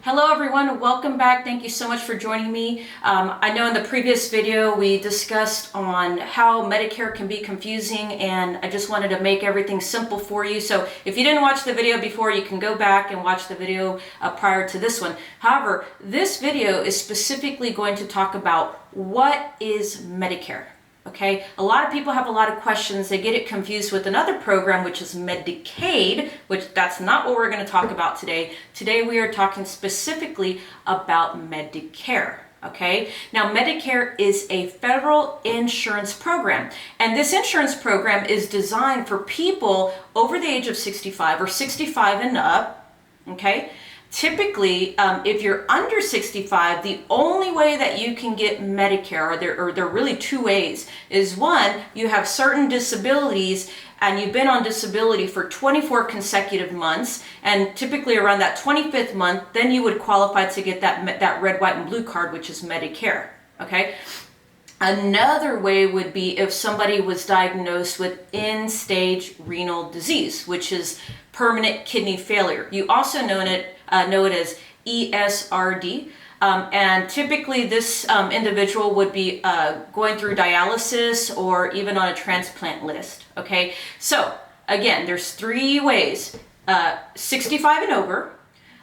Hello everyone, welcome back. Thank you so much for joining me. I know in the previous video we discussed on how Medicare can be confusing, and I just wanted to make everything simple for you. So if you didn't watch the video before, you can go back and watch the video prior to this one. However, this video is specifically going to talk about what is Medicare. Okay, a lot of people have a lot of questions. They get it confused with another program, which is Medicaid, which that's not what we're going to talk about today. Today we are talking specifically about Medicare. Okay, now Medicare is a federal insurance program, and this insurance program is designed for people over the age of 65 or 65 and up. Okay. Typically, if you're under 65, the only way that you can get Medicare, or there are really two ways, is one, you have certain disabilities and you've been on disability for 24 consecutive months, and typically around that 25th month, then you would qualify to get that red, white, and blue card, which is Medicare, okay? Another way would be if somebody was diagnosed with end-stage renal disease, which is permanent kidney failure. You also know it as ESRD. And typically this individual would be going through dialysis or even on a transplant list. Okay, so again, there's three ways: 65 and over,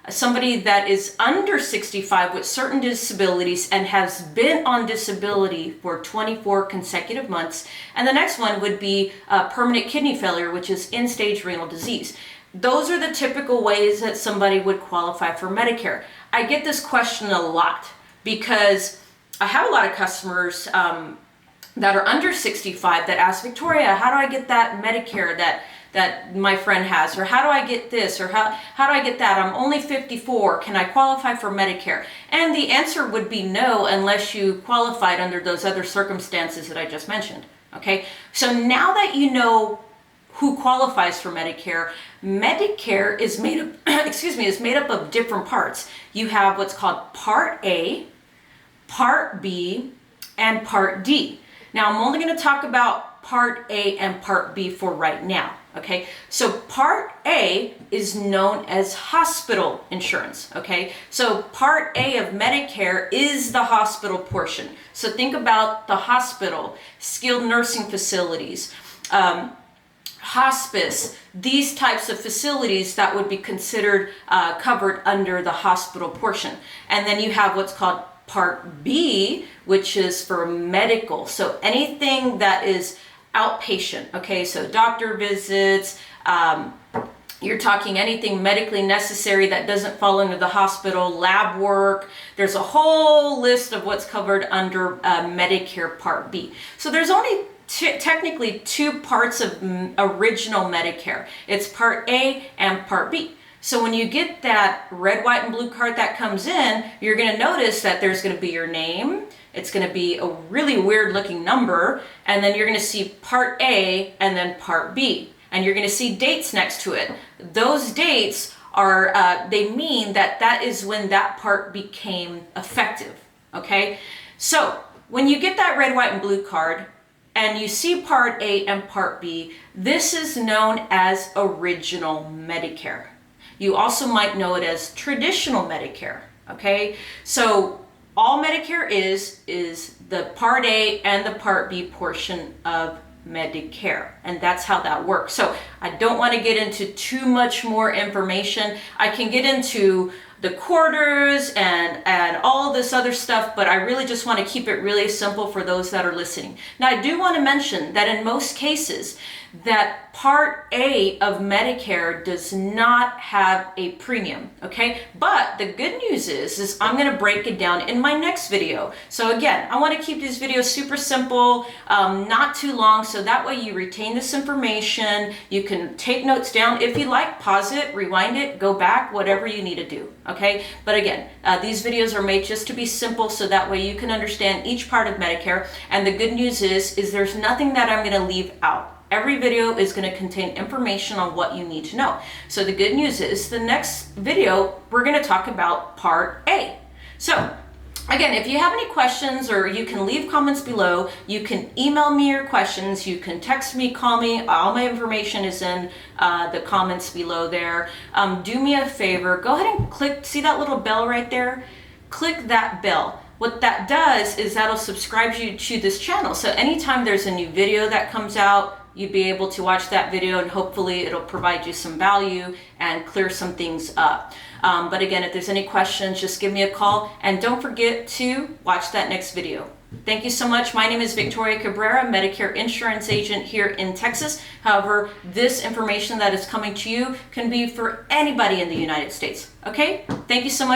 somebody that is under 65 with certain disabilities and has been on disability for 24 consecutive months, and the next one would be permanent kidney failure, which is end-stage renal disease. Those are the typical ways that somebody would qualify for Medicare. I get this question a lot because I have a lot of customers that are under 65 that ask, Victoria, how do I get that Medicare that my friend has? Or how do I get this? Or how do I get that? I'm only 54. Can I qualify for Medicare? And the answer would be no, unless you qualified under those other circumstances that I just mentioned. Okay, so now that you know who qualifies for Medicare, Medicare is made up, is made up of different parts. You have what's called Part A, Part B, and Part D. Now I'm only going to talk about Part A and Part B for right now. Okay, so Part A is known as hospital insurance. Okay, so Part A of Medicare is the hospital portion. So think about the hospital, skilled nursing facilities, hospice, these types of facilities that would be considered covered under the hospital portion. And then you have what's called Part B, which is for medical. So anything that is outpatient, okay, so doctor visits, you're talking anything medically necessary that doesn't fall under the hospital, lab work. There's a whole list of what's covered under Medicare Part B. So there's only technically two parts of original Medicare. It's Part A and Part B. So when you get that red, white, and blue card that comes in, you're going to notice that there's going to be your name. It's going to be a really weird looking number. And then you're going to see Part A and then Part B. And you're going to see dates next to it. Those dates are, they mean that is when that part became effective. Okay? So when you get that red, white, and blue card, and you see Part A and Part B, this is known as original Medicare. You also might know it as traditional Medicare, okay? So all Medicare is the Part A and the Part B portion of Medicare, and that's how that works. So I don't want to get into too much more information. I can get into the quarters and all this other stuff, but I really just want to keep it really simple for those that are listening. Now, I do want to mention that in most cases, that Part A of Medicare does not have a premium, okay? But the good news is I'm going to break it down in my next video. So again, I want to keep these videos super simple, not too long, so that way you retain this information. You can take notes down. If you like, pause it, rewind it, go back, whatever you need to do, okay? But again, these videos are made just to be simple, so that way you can understand each part of Medicare. And the good news is there's nothing that I'm going to leave out. Every video is going to contain information on what you need to know. So the good news is the next video, we're going to talk about Part A. So Again, if you have any questions, or you can leave comments below, you can email me your questions, you can text me, call me, all my information is in the comments below there. Do me a favor, go ahead and click, see that little bell right there? Click that bell. What that does is that'll subscribe you to this channel. So anytime there's a new video that comes out, you'd be able to watch that video, and hopefully it'll provide you some value and clear some things up. But again, if there's any questions, just give me a call, and don't forget to watch that next video. Thank you so much. My name is Victoria Cabrera, Medicare insurance agent here in Texas. However, this information that is coming to you can be for anybody in the United States. Okay? Thank you so much.